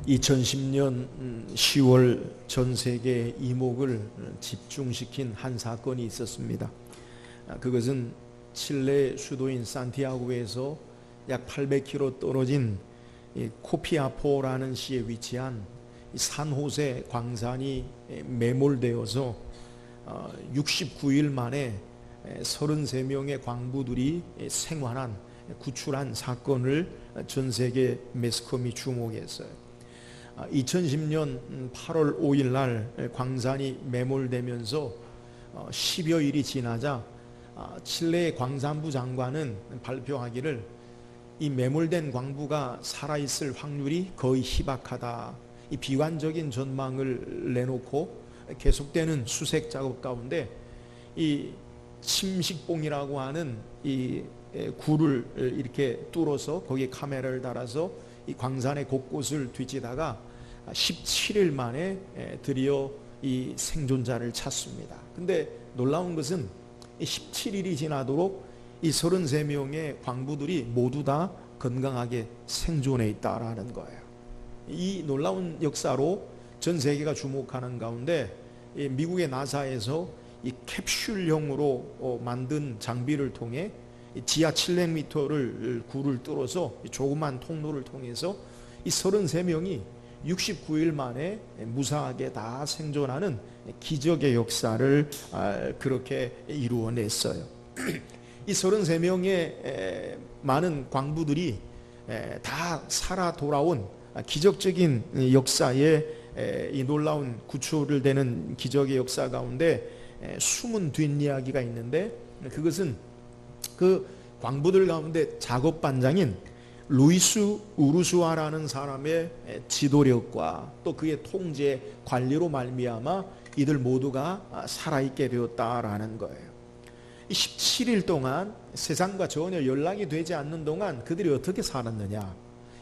2010년 10월 전 세계 이목을 집중시킨 한 사건이 있었습니다. 그것은 칠레 수도인 산티아고에서 약 800km 떨어진 코피아포라는 시에 위치한 산호세 광산이 매몰되어서 69일 만에 33명의 광부들이 생환한 구출한 사건을 전 세계 매스컴이 주목했어요. 2010년 8월 5일 날 광산이 매몰되면서 10여일이 지나자 칠레 광산부 장관은 발표하기를 이 매몰된 광부가 살아있을 확률이 거의 희박하다, 이 비관적인 전망을 내놓고 계속되는 수색 작업 가운데 이 침식봉이라고 하는 이 굴을 이렇게 뚫어서 거기에 카메라를 달아서 이 광산의 곳곳을 뒤지다가 17일 만에 드디어 이 생존자를 찾습니다. 근데 놀라운 것은 17일이 지나도록 이 33명의 광부들이 모두 다 건강하게 생존해 있다라는 거예요. 이 놀라운 역사로 전 세계가 주목하는 가운데 미국의 나사에서 이 캡슐형으로 만든 장비를 통해 지하 700m를 굴을 뚫어서 조그만 통로를 통해서 이 33명이 69일 만에 무사하게 다 생존하는 기적의 역사를 그렇게 이루어냈어요. 이 33명의 많은 광부들이 다 살아 돌아온 기적적인 역사에 이 놀라운 구출을 되는 기적의 역사 가운데 숨은 뒷이야기가 있는데, 그것은 그 광부들 가운데 작업반장인 루이스 우르수아라는 사람의 지도력과 또 그의 통제 관리로 말미암아 이들 모두가 살아있게 되었다라는 거예요. 17일 동안 세상과 전혀 연락이 되지 않는 동안 그들이 어떻게 살았느냐,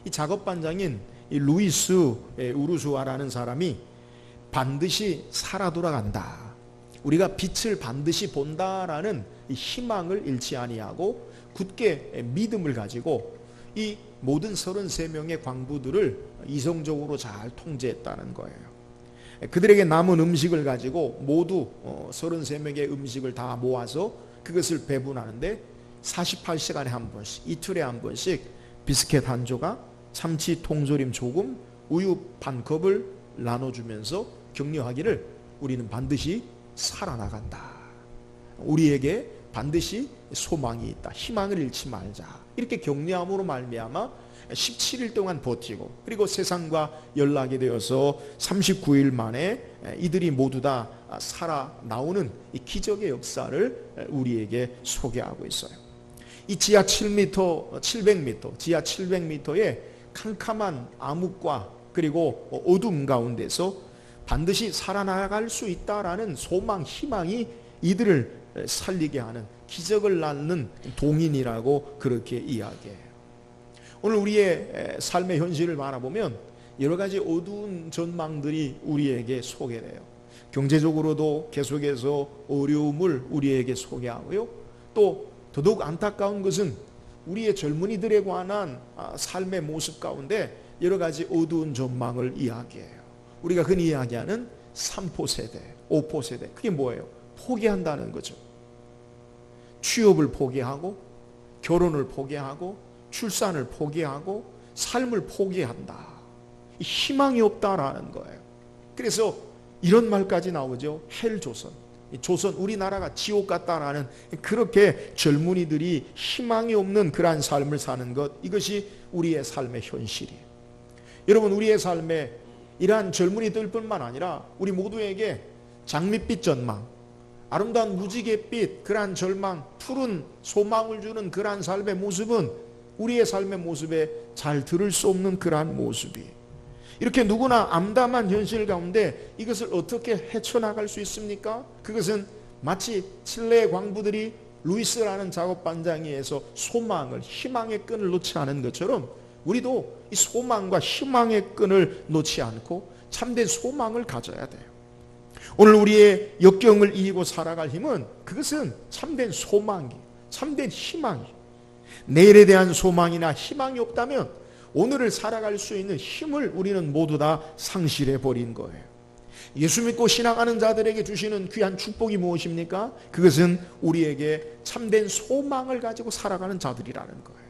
이 작업반장인 이 루이스 우르수아라는 사람이 반드시 살아 돌아간다, 우리가 빛을 반드시 본다라는 희망을 잃지 아니하고 굳게 믿음을 가지고 이 모든 33명의 광부들을 이성적으로 잘 통제했다는 거예요. 그들에게 남은 음식을 가지고 모두 33명의 음식을 다 모아서 그것을 배분하는데 48시간에 한 번씩, 이틀에 한 번씩 비스켓 한 조각, 참치 통조림 조금, 우유 반 컵을 나눠주면서 격려하기를 우리는 반드시 살아나간다, 우리에게 반드시 소망이 있다, 희망을 잃지 말자, 이렇게 격려함으로 말미암아 17일 동안 버티고 그리고 세상과 연락이 되어서 39일 만에 이들이 모두 다 살아나오는 이 기적의 역사를 우리에게 소개하고 있어요. 이 지하 700m, 지하 700m의 캄캄한 암흑과 그리고 어둠 가운데서 반드시 살아나갈 수 있다라는 소망, 희망이 이들을 살리게 하는, 기적을 낳는 동인이라고 그렇게 이야기해요. 오늘 우리의 삶의 현실을 바라보면 여러 가지 어두운 전망들이 우리에게 소개돼요. 경제적으로도 계속해서 어려움을 우리에게 소개하고요. 또 더더욱 안타까운 것은 우리의 젊은이들에 관한 삶의 모습 가운데 여러 가지 어두운 전망을 이야기해요. 우리가 흔히 이야기하는 3포 세대, 5포 세대, 그게 뭐예요? 포기한다는 거죠. 취업을 포기하고 결혼을 포기하고 출산을 포기하고 삶을 포기한다, 희망이 없다라는 거예요. 그래서 이런 말까지 나오죠. 헬조선, 조선, 우리나라가 지옥 같다라는, 그렇게 젊은이들이 희망이 없는 그러한 삶을 사는 것, 이것이 우리의 삶의 현실이에요. 여러분, 우리의 삶에 이러한 젊은이들뿐만 아니라 우리 모두에게 장밋빛 전망, 아름다운 무지갯빛, 그러한 절망, 푸른 소망을 주는 그러한 삶의 모습은 우리의 삶의 모습에 잘 들을 수 없는 그러한 모습이에요. 이렇게 누구나 암담한 현실 가운데 이것을 어떻게 헤쳐나갈 수 있습니까? 그것은 마치 칠레의 광부들이 루이스라는 작업반장에서 소망을, 희망의 끈을 놓지 않은 것처럼 우리도 이 소망과 희망의 끈을 놓지 않고 참된 소망을 가져야 돼요. 오늘 우리의 역경을 이기고 살아갈 힘은, 그것은 참된 소망이, 참된 희망이. 내일에 대한 소망이나 희망이 없다면 오늘을 살아갈 수 있는 힘을 우리는 모두 다 상실해 버린 거예요. 예수 믿고 신앙하는 자들에게 주시는 귀한 축복이 무엇입니까? 그것은 우리에게 참된 소망을 가지고 살아가는 자들이라는 거예요.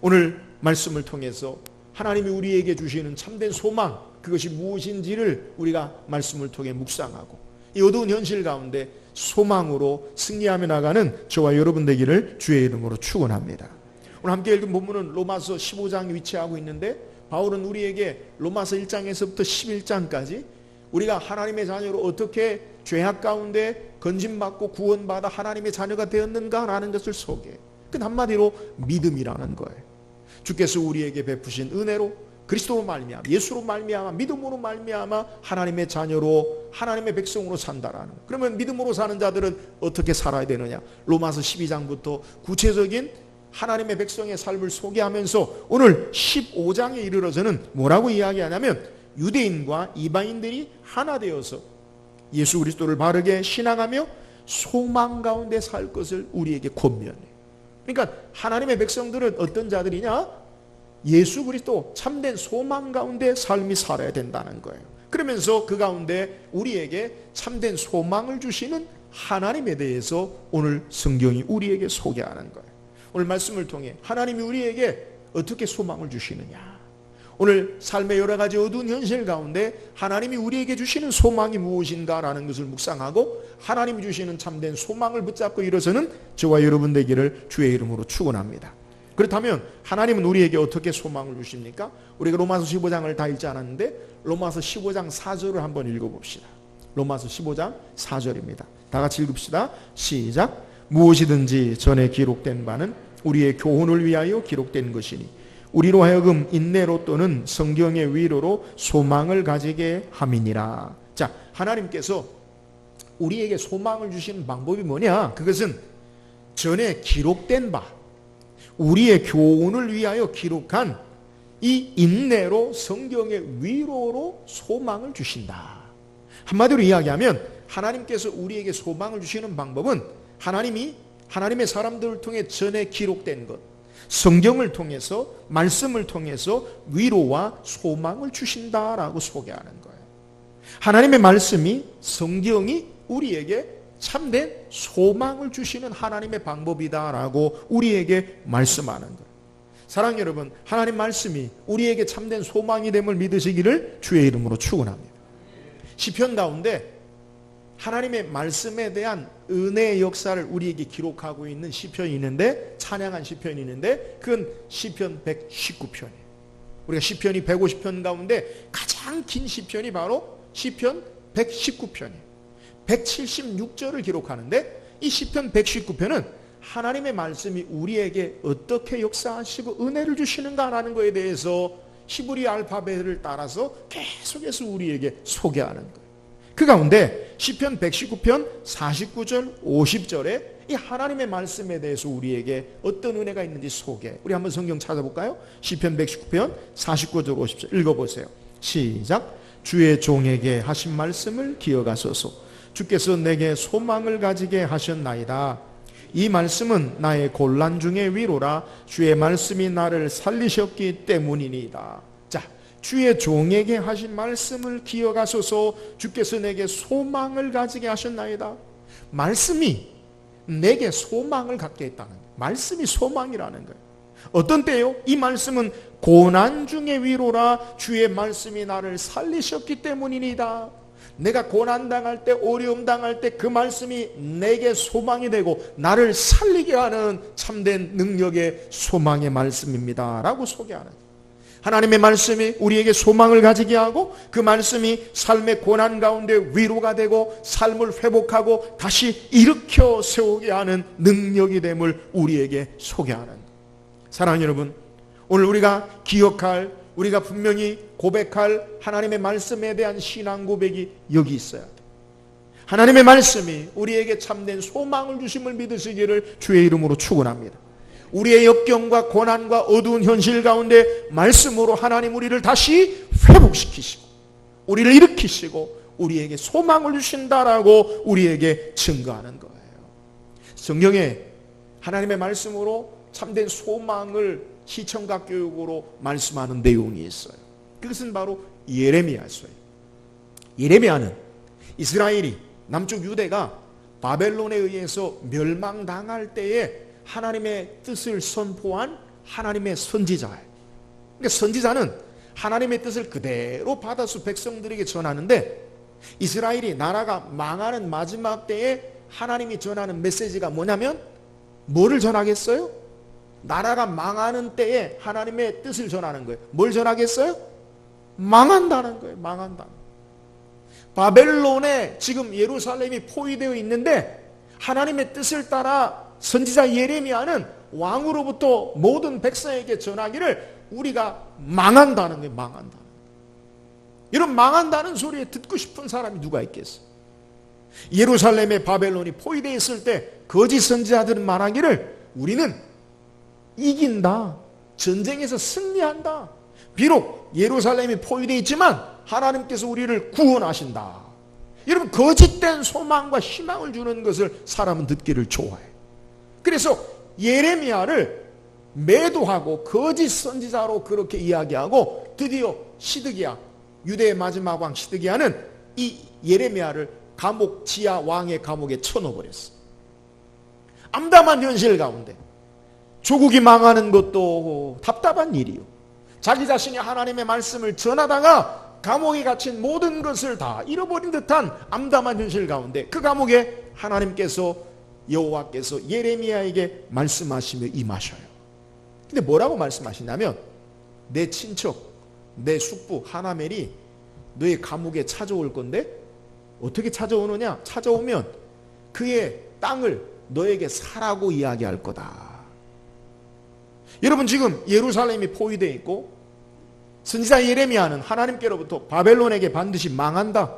오늘 말씀을 통해서 하나님이 우리에게 주시는 참된 소망, 그것이 무엇인지를 우리가 말씀을 통해 묵상하고 이 어두운 현실 가운데 소망으로 승리하며 나가는 저와 여러분 되기를 주의 이름으로 축원합니다. 오늘 함께 읽은 본문은 로마서 15장에 위치하고 있는데, 바울은 우리에게 로마서 1장에서부터 11장까지 우리가 하나님의 자녀로 어떻게 죄악 가운데 건진받고 구원받아 하나님의 자녀가 되었는가라는 것을 소개해. 그 한마디로 믿음이라는 거예요. 주께서 우리에게 베푸신 은혜로, 그리스도로 말미암아, 예수로 말미암아, 믿음으로 말미암아 하나님의 자녀로, 하나님의 백성으로 산다라는 거예요. 그러면 믿음으로 사는 자들은 어떻게 살아야 되느냐? 로마서 12장부터 구체적인 하나님의 백성의 삶을 소개하면서 오늘 15장에 이르러서는 뭐라고 이야기하냐면, 유대인과 이방인들이 하나 되어서 예수 그리스도를 바르게 신앙하며 소망 가운데 살 것을 우리에게 권면해. 그러니까 하나님의 백성들은 어떤 자들이냐? 예수 그리스도 참된 소망 가운데 삶이 살아야 된다는 거예요. 그러면서 그 가운데 우리에게 참된 소망을 주시는 하나님에 대해서 오늘 성경이 우리에게 소개하는 거예요. 오늘 말씀을 통해 하나님이 우리에게 어떻게 소망을 주시느냐, 오늘 삶의 여러 가지 어두운 현실 가운데 하나님이 우리에게 주시는 소망이 무엇인가라는 것을 묵상하고 하나님이 주시는 참된 소망을 붙잡고 일어서는 저와 여러분 되기를 주의 이름으로 축원합니다. 그렇다면 하나님은 우리에게 어떻게 소망을 주십니까? 우리가 로마서 15장을 다 읽지 않았는데 로마서 15장 4절을 한번 읽어봅시다. 로마서 15장 4절입니다. 다 같이 읽읍시다. 시작. 무엇이든지 전에 기록된 바는 우리의 교훈을 위하여 기록된 것이니 우리로 하여금 인내로 또는 성경의 위로로 소망을 가지게 함이니라. 자, 하나님께서 우리에게 소망을 주시는 방법이 뭐냐? 그것은 전에 기록된 바, 우리의 교훈을 위하여 기록한 이 인내로, 성경의 위로로 소망을 주신다. 한마디로 이야기하면 하나님께서 우리에게 소망을 주시는 방법은 하나님의 사람들을 통해 전에 기록된 것, 성경을 통해서, 말씀을 통해서 위로와 소망을 주신다라고 소개하는 거예요. 하나님의 말씀이, 성경이 우리에게 참된 소망을 주시는 하나님의 방법이다라고 우리에게 말씀하는 거예요. 사랑하는 여러분, 하나님 말씀이 우리에게 참된 소망이 됨을 믿으시기를 주의 이름으로 축원합니다. 시편 가운데 하나님의 말씀에 대한 은혜의 역사를 우리에게 기록하고 있는 시편이 있는데, 찬양한 시편이 있는데, 그건 시편 119편이에요. 우리가 시편이 150편 가운데 가장 긴 시편이 바로 시편 119편이에요. 176절을 기록하는데, 이 시편 119편은 하나님의 말씀이 우리에게 어떻게 역사하시고 은혜를 주시는가라는 것에 대해서 히브리 알파벳을 따라서 계속해서 우리에게 소개하는 거예요. 그 가운데 시편 119편 49절 50절에 이 하나님의 말씀에 대해서 우리에게 어떤 은혜가 있는지 소개. 우리 한번 성경 찾아볼까요? 시편 119편 49절 50절 읽어보세요. 시작. 주의 종에게 하신 말씀을 기억하소서. 주께서 내게 소망을 가지게 하셨나이다. 이 말씀은 나의 곤란 중의 위로라. 주의 말씀이 나를 살리셨기 때문이니이다. 자, 주의 종에게 하신 말씀을 기억하소서. 주께서 내게 소망을 가지게 하셨나이다. 말씀이 내게 소망을 갖게 했다는 거예요. 말씀이 소망이라는 거예요. 어떤 때요? 이 말씀은 고난 중의 위로라. 주의 말씀이 나를 살리셨기 때문이니이다. 내가 고난당할 때, 어려움 당할 때 그 말씀이 내게 소망이 되고 나를 살리게 하는 참된 능력의 소망의 말씀입니다 라고 소개하는, 하나님의 말씀이 우리에게 소망을 가지게 하고 그 말씀이 삶의 고난 가운데 위로가 되고 삶을 회복하고 다시 일으켜 세우게 하는 능력이 됨을 우리에게 소개하는, 사랑하는 여러분, 오늘 우리가 기억할, 우리가 분명히 고백할 하나님의 말씀에 대한 신앙 고백이 여기 있어요. 하나님의 말씀이 우리에게 참된 소망을 주심을 믿으시기를 주의 이름으로 축원합니다. 우리의 역경과 고난과 어두운 현실 가운데 말씀으로 하나님 우리를 다시 회복시키시고 우리를 일으키시고 우리에게 소망을 주신다라고 우리에게 증거하는 거예요. 성경에 하나님의 말씀으로 참된 소망을 시청각 교육으로 말씀하는 내용이 있어요. 그것은 바로 예레미야서예요. 예레미야는 이스라엘이 남쪽 유대가 바벨론에 의해서 멸망당할 때에 하나님의 뜻을 선포한 하나님의 선지자예요. 그러니까 선지자는 하나님의 뜻을 그대로 받아서 백성들에게 전하는데, 이스라엘이 나라가 망하는 마지막 때에 하나님이 전하는 메시지가 뭐냐면, 뭐를 전하겠어요? 나라가 망하는 때에 하나님의 뜻을 전하는 거예요. 뭘 전하겠어요? 망한다는 거예요. 망한다는 거예요. 바벨론에 지금 예루살렘이 포위되어 있는데, 하나님의 뜻을 따라 선지자 예레미야는 왕으로부터 모든 백성에게 전하기를 우리가 망한다는 거예요. 망한다는 거예요. 이런 망한다는 소리에 듣고 싶은 사람이 누가 있겠어요? 예루살렘의 바벨론이 포위되어 있을 때 거짓 선지자들은 말하기를 우리는 이긴다, 전쟁에서 승리한다, 비록 예루살렘이 포위되어 있지만 하나님께서 우리를 구원하신다. 여러분, 거짓된 소망과 희망을 주는 것을 사람은 듣기를 좋아해요. 그래서 예레미야를 매도하고 거짓 선지자로 그렇게 이야기하고, 드디어 시드기야, 유대의 마지막 왕 시드기야는 이 예레미야를 감옥, 지하 왕의 감옥에 쳐넣어버렸어. 암담한 현실 가운데 조국이 망하는 것도 답답한 일이요, 자기 자신이 하나님의 말씀을 전하다가 감옥에 갇힌 모든 것을 다 잃어버린 듯한 암담한 현실 가운데 그 감옥에 하나님께서, 여호와께서 예레미야에게 말씀하시며 임하셔요. 근데 뭐라고 말씀하시냐면, 내 친척, 내 숙부 하나멜이 너의 감옥에 찾아올 건데 어떻게 찾아오느냐? 찾아오면 그의 땅을 너에게 사라고 이야기할 거다. 여러분, 지금 예루살렘이 포위되어 있고 선지자 예레미야는 하나님께로부터 바벨론에게 반드시 망한다,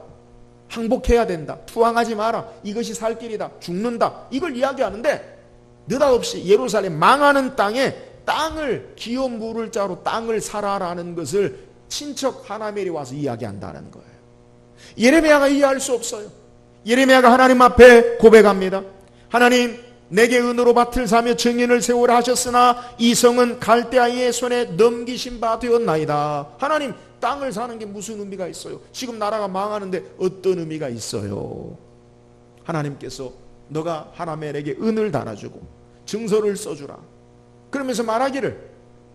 항복해야 된다, 투항하지 마라, 이것이 살 길이다, 죽는다, 이걸 이야기하는데, 느닷없이 예루살렘 망하는 땅에 땅을, 기업 물을 자로 땅을 사라라는 것을 친척 하나멜이 와서 이야기한다는 거예요. 예레미야가 이해할 수 없어요. 예레미야가 하나님 앞에 고백합니다. 하나님, 내게 은으로 밭을 사며 증인을 세우라 하셨으나 이 성은 갈대아의 손에 넘기신 바 되었나이다. 하나님, 땅을 사는 게 무슨 의미가 있어요? 지금 나라가 망하는데 어떤 의미가 있어요? 하나님께서 너가 하나멜에게 은을 달아주고 증서를 써주라, 그러면서 말하기를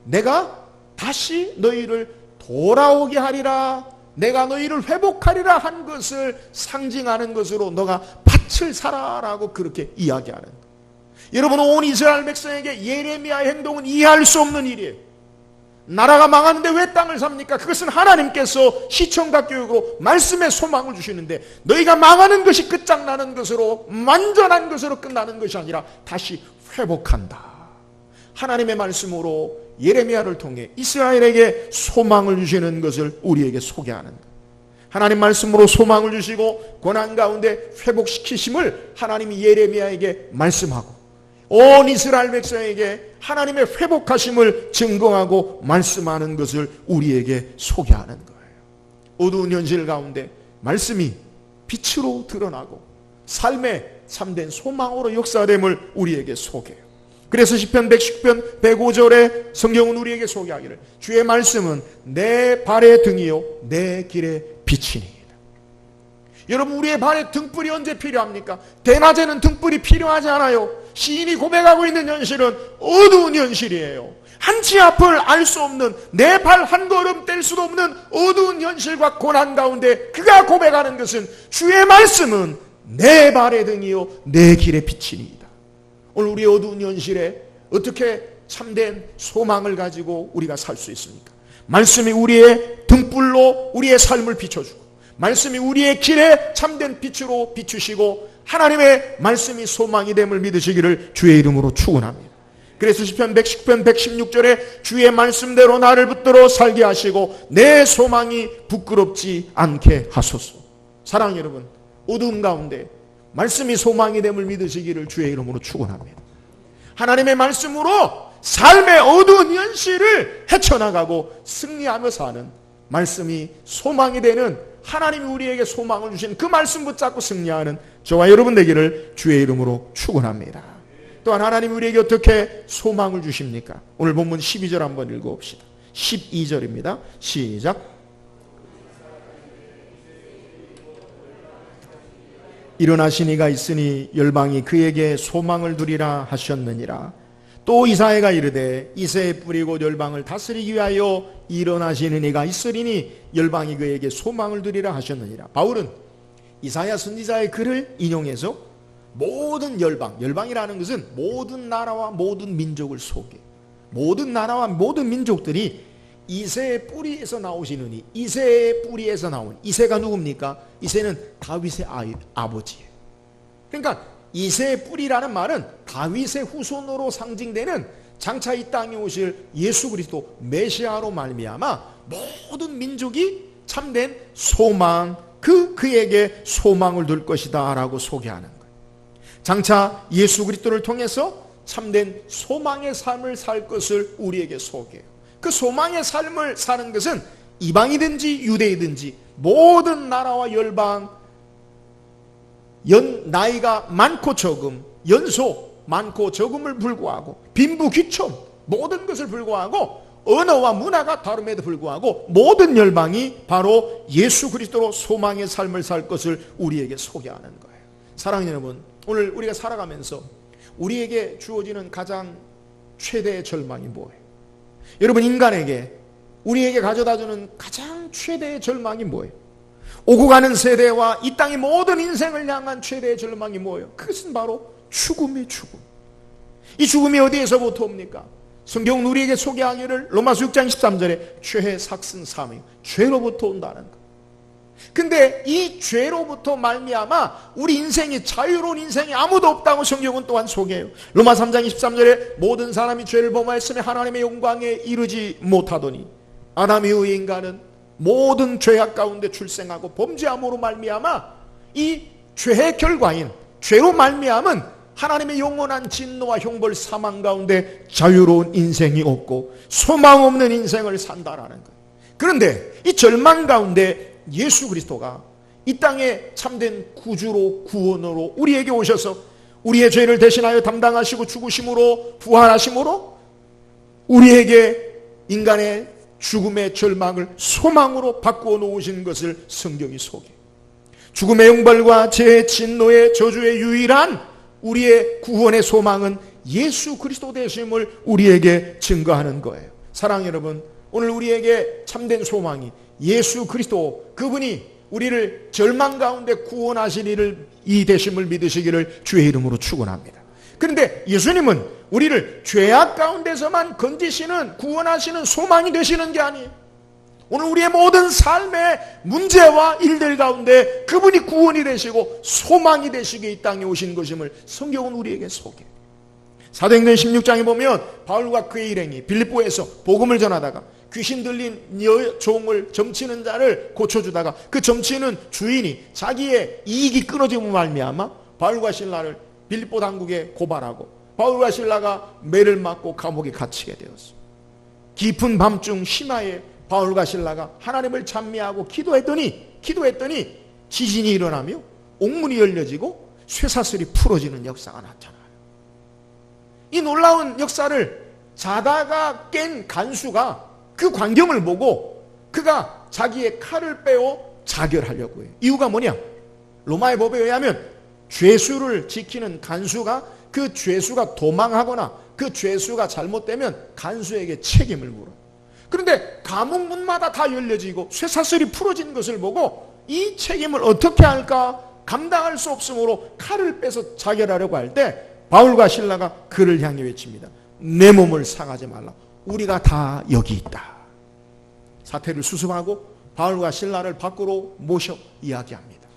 내가 다시 너희를 돌아오게 하리라, 내가 너희를 회복하리라 한 것을 상징하는 것으로 너가 밭을 사라라고 그렇게 이야기하는 거예요. 여러분, 온 이스라엘 백성에게 예레미야의 행동은 이해할 수 없는 일이에요. 나라가 망하는데 왜 땅을 삽니까? 그것은 하나님께서 시청각 교육으로 말씀의 소망을 주시는데, 너희가 망하는 것이 끝장나는 것으로, 완전한 것으로 끝나는 것이 아니라 다시 회복한다. 하나님의 말씀으로 예레미야를 통해 이스라엘에게 소망을 주시는 것을 우리에게 소개하는 것. 하나님 말씀으로 소망을 주시고 고난 가운데 회복시키심을 하나님이 예레미야에게 말씀하고, 온 이스라엘 백성에게 하나님의 회복하심을 증거하고 말씀하는 것을 우리에게 소개하는 거예요. 어두운 현실 가운데 말씀이 빛으로 드러나고 삶의 참된 소망으로 역사됨을 우리에게 소개해요. 그래서 시편 110편 105절에 성경은 우리에게 소개하기를 주의 말씀은 내 발의 등이요 내 길의 빛이니이다. 여러분, 우리의 발에 등불이 언제 필요합니까? 대낮에는 등불이 필요하지 않아요. 시인이 고백하고 있는 현실은 어두운 현실이에요. 한치 앞을 알 수 없는, 내 발 한 걸음 뗄 수도 없는 어두운 현실과 고난 가운데 그가 고백하는 것은 주의 말씀은 내 발의 등이요 내 길의 빛이니이다. 오늘 우리의 어두운 현실에 어떻게 참된 소망을 가지고 우리가 살 수 있습니까? 말씀이 우리의 등불로 우리의 삶을 비춰주고, 말씀이 우리의 길에 참된 빛으로 비추시고, 하나님의 말씀이 소망이 됨을 믿으시기를 주의 이름으로 축원합니다. 그래서 시편 110편 116절에 주의 말씀대로 나를 붙들어 살게 하시고 내 소망이 부끄럽지 않게 하소서. 사랑하는 여러분, 어두움 가운데 말씀이 소망이 됨을 믿으시기를 주의 이름으로 축원합니다. 하나님의 말씀으로 삶의 어두운 현실을 헤쳐나가고 승리하며 사는, 말씀이 소망이 되는, 하나님이 우리에게 소망을 주신 그 말씀 붙잡고 승리하는 저와 여러분 되기를 주의 이름으로 축원합니다. 또한 하나님이 우리에게 어떻게 소망을 주십니까? 오늘 본문 12절 한번 읽어봅시다. 12절입니다. 시작. 일어나신 이가 있으니 열방이 그에게 소망을 두리라 하셨느니라. 또 이사야가 이르되 이새의 뿌리 곧 열방을 다스리기 위하여 일어나시는 이가 있으리니 열방이 그에게 소망을 두리라 하셨느니라. 바울은 이사야 선지자의 글을 인용해서 모든 열방이라는 것은 모든 나라와 모든 민족을 소개, 모든 나라와 모든 민족들이 이새의 뿌리에서 나오시느니, 이새의 뿌리에서 나온, 이새가 누굽니까? 이새는 다윗의 아버지예요. 그러니까 이새의 뿌리라는 말은 다윗의 후손으로 상징되는 장차 이 땅에 오실 예수 그리스도 메시아로 말미암아 모든 민족이 참된 소망, 그에게 소망을 둘 것이다 라고 소개하는 거예요. 장차 예수 그리스도를 통해서 참된 소망의 삶을 살 것을 우리에게 소개해요. 그 소망의 삶을 사는 것은 이방이든지 유대이든지 모든 나라와 열방, 나이가 많고 적음, 연소 많고 적음을 불구하고, 빈부귀천 모든 것을 불구하고, 언어와 문화가 다름에도 불구하고 모든 열방이 바로 예수 그리스도로 소망의 삶을 살 것을 우리에게 소개하는 거예요. 사랑하는 여러분, 오늘 우리가 살아가면서 우리에게 주어지는 가장 최대의 절망이 뭐예요? 여러분, 인간에게, 우리에게 가져다주는 가장 최대의 절망이 뭐예요? 오고 가는 세대와 이 땅의 모든 인생을 향한 최대의 절망이 뭐예요? 그것은 바로 죽음의 죽음. 이 죽음이 어디에서부터 옵니까? 성경은 우리에게 소개하기를 로마서 6장 13절에 죄의 삭슨 사명, 죄로부터 온다는 것. 근데 이 죄로부터 말미암아 우리 인생이, 자유로운 인생이 아무도 없다고 성경은 또한 소개해요. 로마 3장 23절에 모든 사람이 죄를 범하였으며 하나님의 영광에 이르지 못하더니, 아담 이후의 인간은 모든 죄악 가운데 출생하고 범죄함으로 말미암아 이 죄의 결과인 죄로 말미암은 하나님의 영원한 진노와 형벌 사망 가운데 자유로운 인생이 없고 소망 없는 인생을 산다라는 거예요. 그런데 이 절망 가운데 예수 그리스도가 이 땅에 참된 구주로, 구원으로 우리에게 오셔서 우리의 죄를 대신하여 담당하시고 죽으심으로, 부활하심으로 우리에게 인간의 죽음의 절망을 소망으로 바꾸어 놓으신 것을 성경이 소개해요. 죽음의 형벌과 죄의 진노의 저주의 유일한 우리의 구원의 소망은 예수 그리스도 되심을 우리에게 증거하는 거예요. 사랑하는 여러분, 오늘 우리에게 참된 소망이 예수 그리스도, 그분이 우리를 절망 가운데 구원하신 이를, 이 되심을 믿으시기를 주의 이름으로 축원합니다. 그런데 예수님은 우리를 죄악 가운데서만 건지시는, 구원하시는 소망이 되시는 게 아니에요. 오늘 우리의 모든 삶의 문제와 일들 가운데 그분이 구원이 되시고 소망이 되시기에 이 땅에 오신 것임을 성경은 우리에게 소개해요. 사도행전 16장에 보면 바울과 그의 일행이 빌립보에서 복음을 전하다가 귀신 들린 종을, 점치는 자를 고쳐주다가 그 점치는 주인이 자기의 이익이 끊어짐으로 말미암아 바울과 신라를 빌립보 당국에 고발하고 바울과 신라가 매를 맞고 감옥에 갇히게 되었어요. 깊은 밤중 심야에 바울과 신라가 하나님을 찬미하고 기도했더니 지진이 일어나며 옥문이 열려지고 쇠사슬이 풀어지는 역사가 나타나요. 이 놀라운 역사를 자다가 깬 간수가 그 광경을 보고 그가 자기의 칼을 빼어 자결하려고 해요. 이유가 뭐냐? 로마의 법에 의하면 죄수를 지키는 간수가 그 죄수가 도망하거나 그 죄수가 잘못되면 간수에게 책임을 물어요. 그런데 감옥 문마다 다 열려지고 쇠사슬이 풀어진 것을 보고 이 책임을 어떻게 할까 감당할 수 없으므로 칼을 빼서 자결하려고 할 때 바울과 신라가 그를 향해 외칩니다. 내 몸을 상하지 말라. 우리가 다 여기 있다. 사태를 수습하고 바울과 신라를 밖으로 모셔 이야기합니다.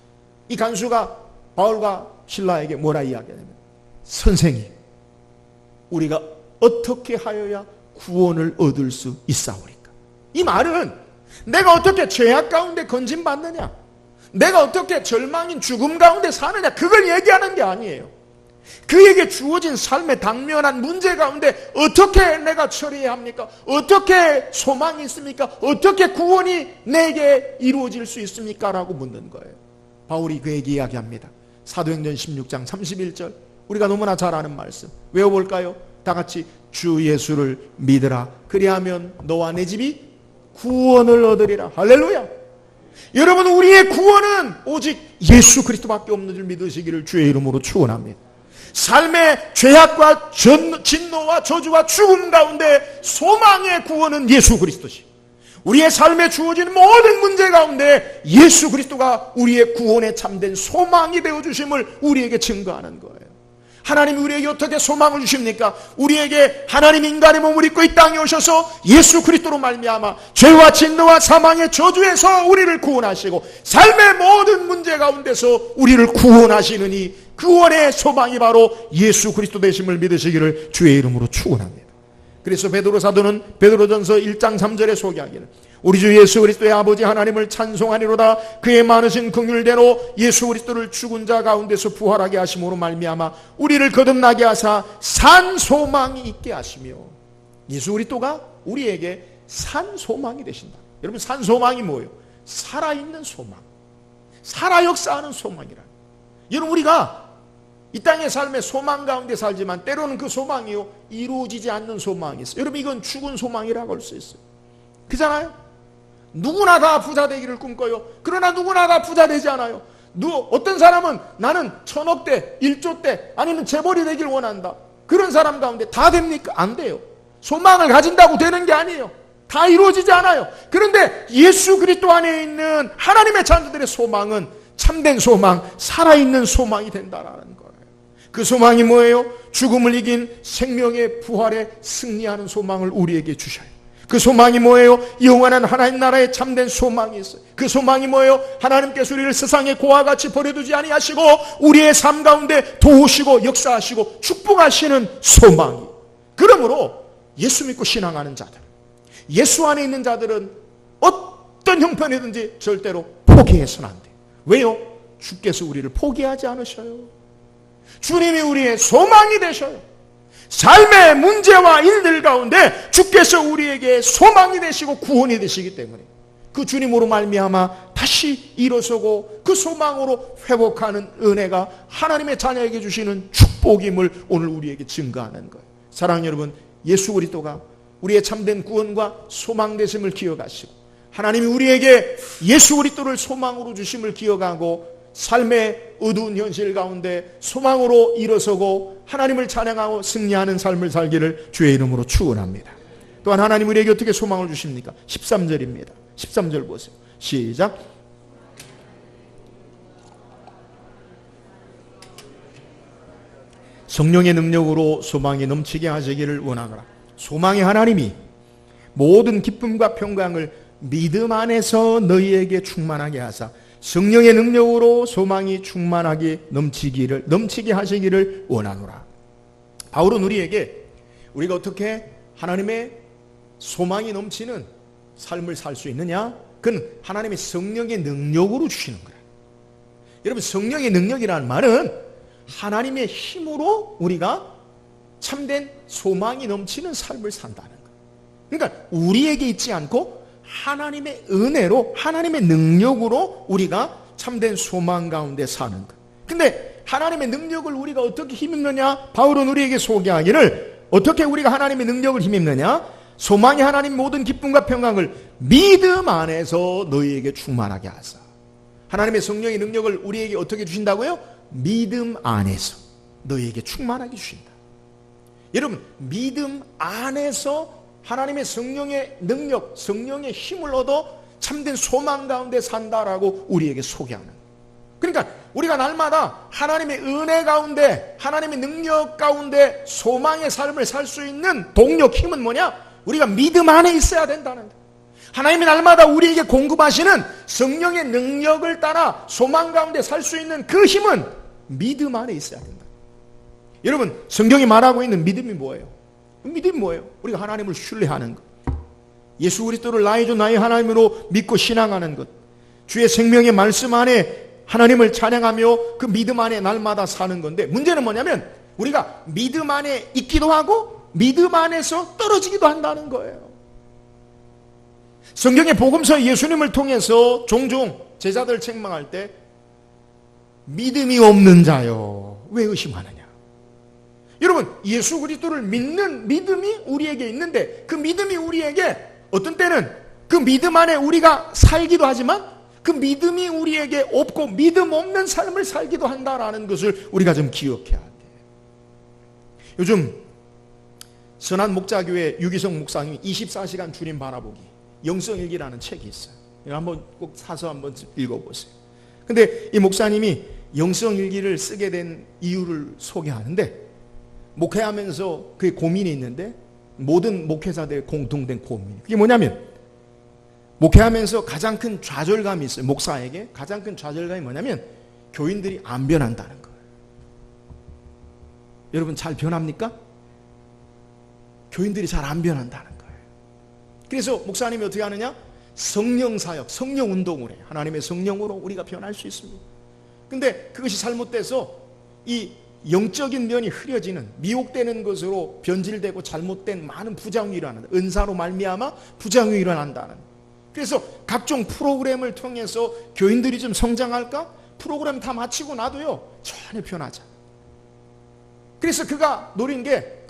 이 간수가 바울과 신라에게 뭐라 이야기하냐면, 선생님, 우리가 어떻게 하여야 구원을 얻을 수 있사오리까? 이 말은 내가 어떻게 죄악 가운데 건진받느냐, 내가 어떻게 절망인 죽음 가운데 사느냐, 그걸 얘기하는 게 아니에요. 그에게 주어진 삶의 당면한 문제 가운데 어떻게 내가 처리해야 합니까? 어떻게 소망이 있습니까? 어떻게 구원이 내게 이루어질 수 있습니까? 라고 묻는 거예요. 바울이 그에게 이야기합니다. 사도행전 16장 31절 우리가 너무나 잘 아는 말씀 외워볼까요? 다 같이 주 예수를 믿으라. 그리하면 너와 내 집이 구원을 얻으리라. 할렐루야. 여러분, 우리의 구원은 오직 예수 그리스도밖에 없는 줄 믿으시기를 주의 이름으로 축원합니다. 삶의 죄악과 진노와 저주와 죽음 가운데 소망의 구원은 예수 그리스도시. 우리의 삶에 주어진 모든 문제 가운데 예수 그리스도가 우리의 구원에 참된 소망이 되어주심을 우리에게 증거하는 거예요. 하나님이 우리에게 어떻게 소망을 주십니까? 우리에게 하나님 인간의 몸을 입고 이 땅에 오셔서 예수 그리스도로 말미암아 죄와 진노와 사망의 저주에서 우리를 구원하시고 삶의 모든 문제 가운데서 우리를 구원하시는 이 구원의 소망이 바로 예수 그리스도 되심을 믿으시기를 주의 이름으로 축원합니다. 그래서 베드로 사도는 베드로전서 1장 3절에 소개하기를 우리 주 예수 그리스도의 아버지 하나님을 찬송하니로다. 그의 많으신 긍휼대로 예수 그리스도를 죽은 자 가운데서 부활하게 하심으로 말미암아 우리를 거듭나게 하사 산 소망이 있게 하시며, 예수 그리스도가 우리에게 산 소망이 되신다. 여러분, 산 소망이 뭐예요? 살아있는 소망, 살아 역사하는 소망이라. 여러분, 우리가 이 땅의 삶의 소망 가운데 살지만 때로는 그 소망이요 이루어지지 않는 소망이 있어요. 여러분, 이건 죽은 소망이라고 할 수 있어요. 그잖아요. 누구나 다 부자 되기를 꿈꿔요. 그러나 누구나 다 부자 되지 않아요. 어떤 사람은 나는 1000억대, 1조대 아니면 재벌이 되길 원한다. 그런 사람 가운데 다 됩니까? 안 돼요. 소망을 가진다고 되는 게 아니에요. 다 이루어지지 않아요. 그런데 예수 그리스도 안에 있는 하나님의 자녀들의 소망은 참된 소망, 살아있는 소망이 된다라는 거예요. 그 소망이 뭐예요? 죽음을 이긴 생명의 부활에 승리하는 소망을 우리에게 주셔요. 그 소망이 뭐예요? 영원한 하나님 나라에 참된 소망이 있어요. 그 소망이 뭐예요? 하나님께서 우리를 세상의 고와 같이 버려두지 아니하시고 우리의 삶 가운데 도우시고 역사하시고 축복하시는 소망이. 그러므로 예수 믿고 신앙하는 자들, 예수 안에 있는 자들은 어떤 형편이든지 절대로 포기해서는 안 돼요. 왜요? 주께서 우리를 포기하지 않으셔요. 주님이 우리의 소망이 되셔요. 삶의 문제와 일들 가운데 주께서 우리에게 소망이 되시고 구원이 되시기 때문에 그 주님으로 말미암아 다시 일어서고 그 소망으로 회복하는 은혜가 하나님의 자녀에게 주시는 축복임을 오늘 우리에게 증거하는 거예요. 사랑하는 여러분, 예수 그리스도가 우리의 참된 구원과 소망 되심을 기억하시고 하나님이 우리에게 예수 그리스도를 소망으로 주심을 기억하고 삶의 어두운 현실 가운데 소망으로 일어서고 하나님을 찬양하고 승리하는 삶을 살기를 주의 이름으로 축원합니다. 또한 하나님 우리에게 어떻게 소망을 주십니까? 13절입니다. 13절 보세요. 시작. 성령의 능력으로 소망이 넘치게 하시기를 원하노라. 소망의 하나님이 모든 기쁨과 평강을 믿음 안에서 너희에게 충만하게 하사 성령의 능력으로 소망이 충만하게 넘치게 하시기를 원하노라. 바울은 우리에게 우리가 어떻게 하나님의 소망이 넘치는 삶을 살 수 있느냐? 그건 하나님의 성령의 능력으로 주시는 거예요. 여러분, 성령의 능력이라는 말은 하나님의 힘으로 우리가 참된 소망이 넘치는 삶을 산다는 거예요. 그러니까 우리에게 있지 않고 하나님의 은혜로, 하나님의 능력으로 우리가 참된 소망 가운데 사는 것. 근데 하나님의 능력을 우리가 어떻게 힘입느냐? 바울은 우리에게 소개하기를 어떻게 우리가 하나님의 능력을 힘입느냐? 소망이 하나님 모든 기쁨과 평강을 믿음 안에서 너희에게 충만하게 하사. 하나님의 성령의 능력을 우리에게 어떻게 주신다고요? 믿음 안에서 너희에게 충만하게 주신다. 여러분, 믿음 안에서 하나님의 성령의 능력, 성령의 힘을 얻어 참된 소망 가운데 산다라고 우리에게 소개하는. 그러니까 우리가 날마다 하나님의 은혜 가운데, 하나님의 능력 가운데 소망의 삶을 살 수 있는 동력, 힘은 뭐냐? 우리가 믿음 안에 있어야 된다는 거예요. 하나님이 날마다 우리에게 공급하시는 성령의 능력을 따라 소망 가운데 살 수 있는 그 힘은 믿음 안에 있어야 된다. 여러분, 성경이 말하고 있는 믿음이 뭐예요? 믿음이 뭐예요? 우리가 하나님을 신뢰하는 것, 예수 그리스도를 나의 주 나의 하나님으로 믿고 신앙하는 것, 주의 생명의 말씀 안에 하나님을 찬양하며 그 믿음 안에 날마다 사는 건데, 문제는 뭐냐면 우리가 믿음 안에 있기도 하고 믿음 안에서 떨어지기도 한다는 거예요. 성경의 복음서 예수님을 통해서 종종 제자들 책망할 때 믿음이 없는 자요 왜 의심하느냐, 여러분, 예수 그리스도를 믿는 믿음이 우리에게 있는데, 그 믿음이 우리에게 어떤 때는 그 믿음 안에 우리가 살기도 하지만 그 믿음이 우리에게 없고 믿음 없는 삶을 살기도 한다라는 것을 우리가 좀 기억해야 돼요. 요즘 선한 목자교회 유기성 목사님이 24시간 주님 바라보기 영성일기라는 책이 있어요. 한번 꼭 사서 한번 읽어보세요. 근데 이 목사님이 영성일기를 쓰게 된 이유를 소개하는데, 목회하면서 그게 고민이 있는데 모든 목회자들의 공통된 고민, 그게 뭐냐면 목회하면서 가장 큰 좌절감이 있어요. 목사에게 가장 큰 좌절감이 뭐냐면 교인들이 안 변한다는 거예요. 여러분, 잘 변합니까? 교인들이 잘 안 변한다는 거예요. 그래서 목사님이 어떻게 하느냐? 성령 사역, 성령 운동을 해요. 하나님의 성령으로 우리가 변할 수 있습니다. 근데 그것이 잘못돼서 이 영적인 면이 흐려지는, 미혹되는 것으로 변질되고 잘못된 많은 부작용이 일어난다. 은사로 말미암아 부작용이 일어난다는. 그래서 각종 프로그램을 통해서 교인들이 좀 성장할까? 프로그램 다 마치고 나도요, 전혀 변하지 않아요. 그래서 그가 노린 게,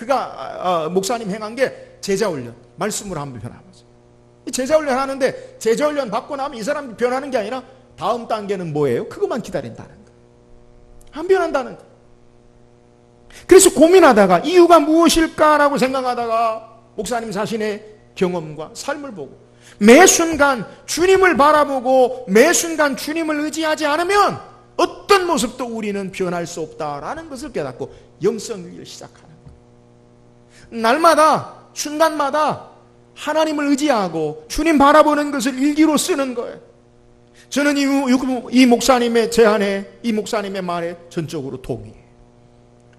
목사님 행한 게 제자훈련, 말씀으로 한번 변화하죠. 제자훈련 하는데, 제자훈련 받고 나면 이 사람이 변하는 게 아니라 다음 단계는 뭐예요? 그것만 기다린다는 거예요. 안 변한다는 거예요. 그래서 고민하다가 이유가 무엇일까라고 생각하다가 목사님 자신의 경험과 삶을 보고, 매 순간 주님을 바라보고 매 순간 주님을 의지하지 않으면 어떤 모습도 우리는 변할 수 없다라는 것을 깨닫고 영성일기를 시작하는 거예요. 날마다 순간마다 하나님을 의지하고 주님 바라보는 것을 일기로 쓰는 거예요. 저는 이 목사님의 제안에, 이 목사님의 말에 전적으로 동의해요.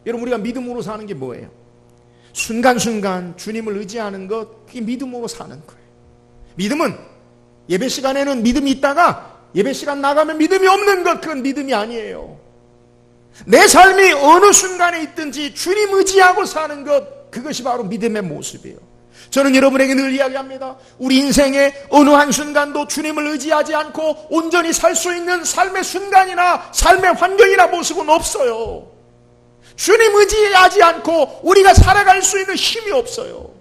여러분, 우리가 믿음으로 사는 게 뭐예요? 순간순간 주님을 의지하는 것, 그게 믿음으로 사는 거예요. 믿음은 예배 시간에는 믿음이 있다가 예배 시간 나가면 믿음이 없는 것, 그건 믿음이 아니에요. 내 삶이 어느 순간에 있든지 주님 의지하고 사는 것, 그것이 바로 믿음의 모습이에요. 저는 여러분에게 늘 이야기합니다. 우리 인생의 어느 한순간도 주님을 의지하지 않고 온전히 살 수 있는 삶의 순간이나 삶의 환경이나 모습은 없어요. 주님 의지하지 않고 우리가 살아갈 수 있는 힘이 없어요.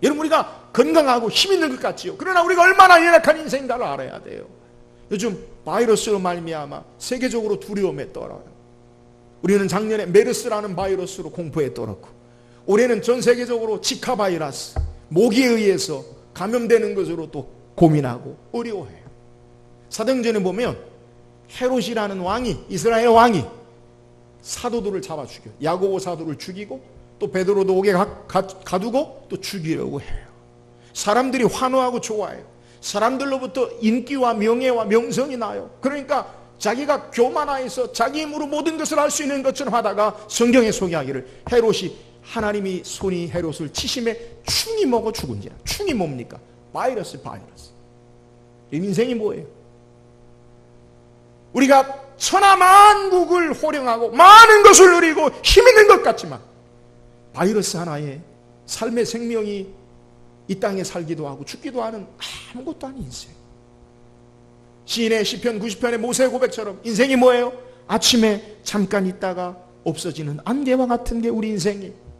여러분, 우리가 건강하고 힘 있는 것 같지요. 그러나 우리가 얼마나 연약한 인생인가를 알아야 돼요. 요즘 바이러스로 말미암아 세계적으로 두려움에 떨어요. 우리는 작년에 메르스라는 바이러스로 공포에 떨었고, 올해는 전 세계적으로 지카 바이러스, 모기에 의해서 감염되는 것으로 또 고민하고 어려워해요. 사도행전에 보면 헤롯이라는 왕이, 이스라엘 왕이 사도들을 잡아 죽여요. 야고보 사도를 죽이고 또 베드로도 옥에 가두고 또 죽이려고 해요. 사람들이 환호하고 좋아해요. 사람들로부터 인기와 명예와 명성이 나요. 그러니까 자기가 교만하여서 자기 힘으로 모든 것을 할 수 있는 것처럼 하다가 성경에 소개하기를 헤롯이, 하나님이 손이 헤롯을 치심에 충이 먹어 죽은지라. 충이 뭡니까? 바이러스. 인생이 뭐예요? 우리가 천하만국을 호령하고 많은 것을 누리고 힘 있는 것 같지만 바이러스 하나에 삶의 생명이 이 땅에 살기도 하고 죽기도 하는 아무것도 아닌 인생. 시인의 시편 90편의 모세의 고백처럼 인생이 뭐예요? 아침에 잠깐 있다가 없어지는 안개와 같은 게 우리 인생이에요.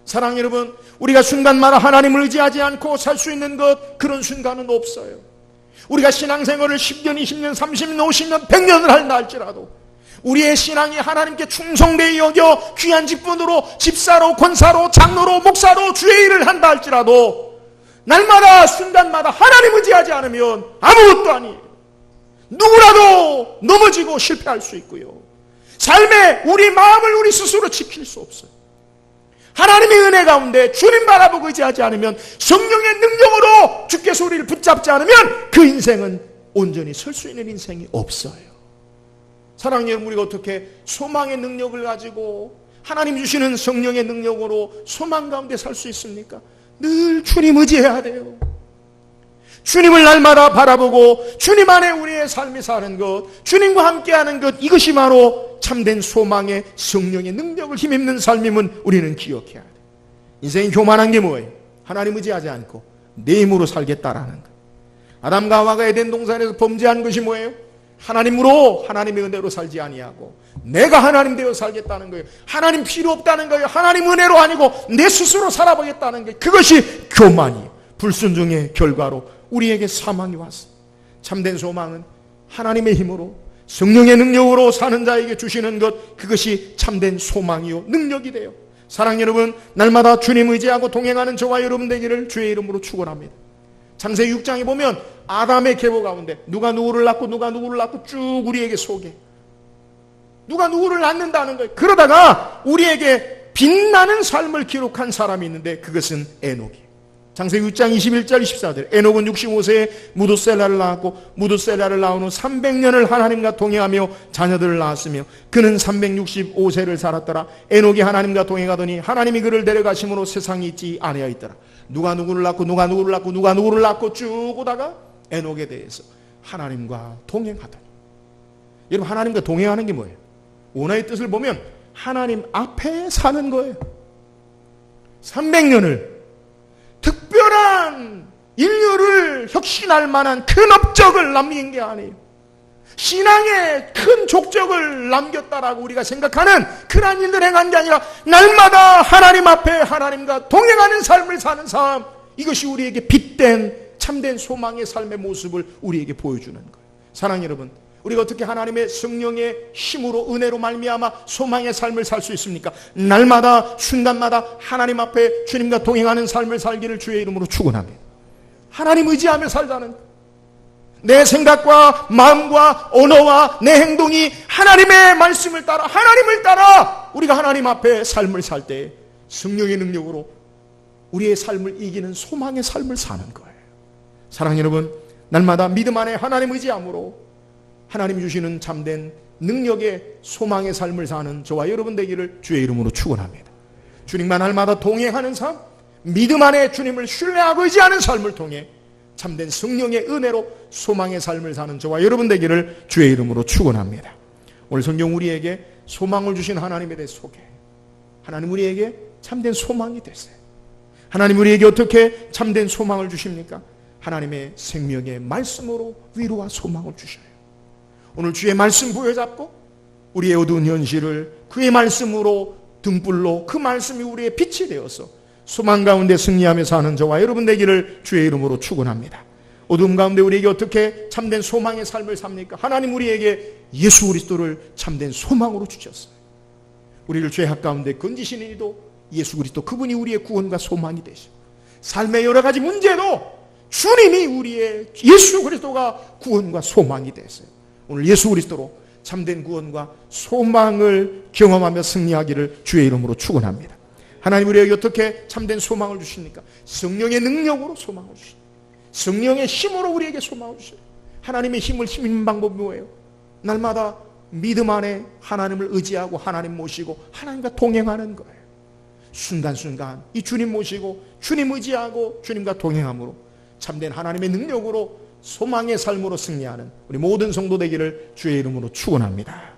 사랑하는 여러분, 우리가 순간마다 하나님을 의지하지 않고 살 수 있는 것, 그런 순간은 없어요. 우리가 신앙생활을 10년, 20년, 30년, 50년, 100년을 한다 할지라도 우리의 신앙이 하나님께 충성되이 여겨 귀한 직분으로 집사로, 권사로, 장로로, 목사로 주의 일을 한다 할지라도 날마다 순간마다 하나님 의지하지 않으면 아무것도 아니에요. 누구라도 넘어지고 실패할 수 있고요. 삶에 우리 마음을 우리 스스로 지킬 수 없어요. 하나님의 은혜 가운데 주님 바라보고 의지하지 않으면, 성령의 능력으로 주께서 우리를 붙잡지 않으면 그 인생은 온전히 설 수 있는 인생이 없어요. 사랑하는 여러분, 우리가 어떻게 소망의 능력을 가지고 하나님 주시는 성령의 능력으로 소망 가운데 살 수 있습니까? 늘 주님 의지해야 돼요. 주님을 날마다 바라보고 주님 안에 우리의 삶이 사는 것, 주님과 함께하는 것, 이것이 바로 참된 소망의 성령의 능력을 힘입는 삶임은 우리는 기억해야 돼요. 인생이 교만한 게 뭐예요? 하나님 의지하지 않고 내 힘으로 살겠다라는 것. 아담과 하와가 에덴 동산에서 범죄한 것이 뭐예요? 하나님으로, 하나님의 은혜로 살지 아니하고 내가 하나님 되어 살겠다는 거예요. 하나님 필요 없다는 거예요. 하나님 은혜로 아니고 내 스스로 살아보겠다는 거예요. 그것이 교만이에요. 불순종의 결과로 우리에게 사망이 왔어요. 참된 소망은 하나님의 힘으로 성령의 능력으로 사는 자에게 주시는 것, 그것이 참된 소망이요 능력이 돼요. 사랑하는 여러분, 날마다 주님 의지하고 동행하는 저와 여러분 되기를 주의 이름으로 축원합니다. 창세기 6장에 보면 아담의 계보 가운데 누가 누구를 낳고 누가 누구를 낳고 쭉 우리에게 소개, 누가 누구를 낳는다는 거예요. 그러다가 우리에게 빛나는 삶을 기록한 사람이 있는데 그것은 에녹이에요. 창세기 6장 21절 24절. 에녹은 65세에 무두셀라를 낳았고 무두셀라를 낳은 후 300년을 하나님과 동행하며 자녀들을 낳았으며 그는 365세를 살았더라. 에녹이 하나님과 동행하더니 하나님이 그를 데려가심으로 세상이 있지 아니하였더라. 누가 누구를 낳고 누가 누구를 낳고 누가 누구를 낳고 쭉 오다가 에녹에 대해서 하나님과 동행하더니. 여러분, 하나님과 동행하는 게 뭐예요? 원어의 뜻을 보면 하나님 앞에 사는 거예요. 300년을 특별한 인류를 혁신할 만한 큰 업적을 남긴 게 아니에요. 신앙의 큰 족적을 남겼다라고 우리가 생각하는 그러한 일을 행한 게 아니라 날마다 하나님 앞에 하나님과 동행하는 삶을 사는 삶, 이것이 우리에게 빛된 참된 소망의 삶의 모습을 우리에게 보여주는 거예요. 사랑하는 여러분, 우리가 어떻게 하나님의 성령의 힘으로 은혜로 말미암아 소망의 삶을 살 수 있습니까? 날마다 순간마다 하나님 앞에 주님과 동행하는 삶을 살기를 주의 이름으로 축원합니다. 하나님 의지하며 살자는, 내 생각과 마음과 언어와 내 행동이 하나님의 말씀을 따라, 하나님을 따라 우리가 하나님 앞에 삶을 살 때 성령의 능력으로 우리의 삶을 이기는 소망의 삶을 사는 거예요. 사랑하는 여러분, 날마다 믿음 안에 하나님 의지함으로 하나님 주시는 참된 능력의 소망의 삶을 사는 저와 여러분 되기를 주의 이름으로 축원합니다. 주님과 날마다 동행하는 삶, 믿음 안에 주님을 신뢰하고 의지하는 삶을 통해 참된 성령의 은혜로 소망의 삶을 사는 저와 여러분 되기를 주의 이름으로 축원합니다. 오늘 성경 우리에게 소망을 주신 하나님에 대해 소개해요. 하나님 우리에게 참된 소망이 되세요. 하나님 우리에게 어떻게 참된 소망을 주십니까? 하나님의 생명의 말씀으로 위로와 소망을 주셔요. 오늘 주의 말씀 부여잡고 우리의 어두운 현실을 그의 말씀으로 등불로, 그 말씀이 우리의 빛이 되어서 소망 가운데 승리하며 사는 저와 여러분 되기를 주의 이름으로 축원합니다. 어두움 가운데 우리에게 어떻게 참된 소망의 삶을 삽니까? 하나님 우리에게 예수 그리스도를 참된 소망으로 주셨어요. 우리를 죄악 가운데 건지시는 이도 예수 그리스도, 그분이 우리의 구원과 소망이 되시고, 삶의 여러 가지 문제도 주님이 우리의 예수 그리스도가 구원과 소망이 되세요. 오늘 예수 그리스도로 참된 구원과 소망을 경험하며 승리하기를 주의 이름으로 축원합니다. 하나님 우리에게 어떻게 참된 소망을 주십니까? 성령의 능력으로 소망을 주십니다. 성령의 힘으로 우리에게 소망을 주셔요. 하나님의 힘을 힘입는 방법이 뭐예요? 날마다 믿음 안에 하나님을 의지하고 하나님 모시고 하나님과 동행하는 거예요. 순간순간 이 주님 모시고 주님 의지하고 주님과 동행함으로 참된 하나님의 능력으로 소망의 삶으로 승리하는 우리 모든 성도 되기를 주의 이름으로 축원합니다.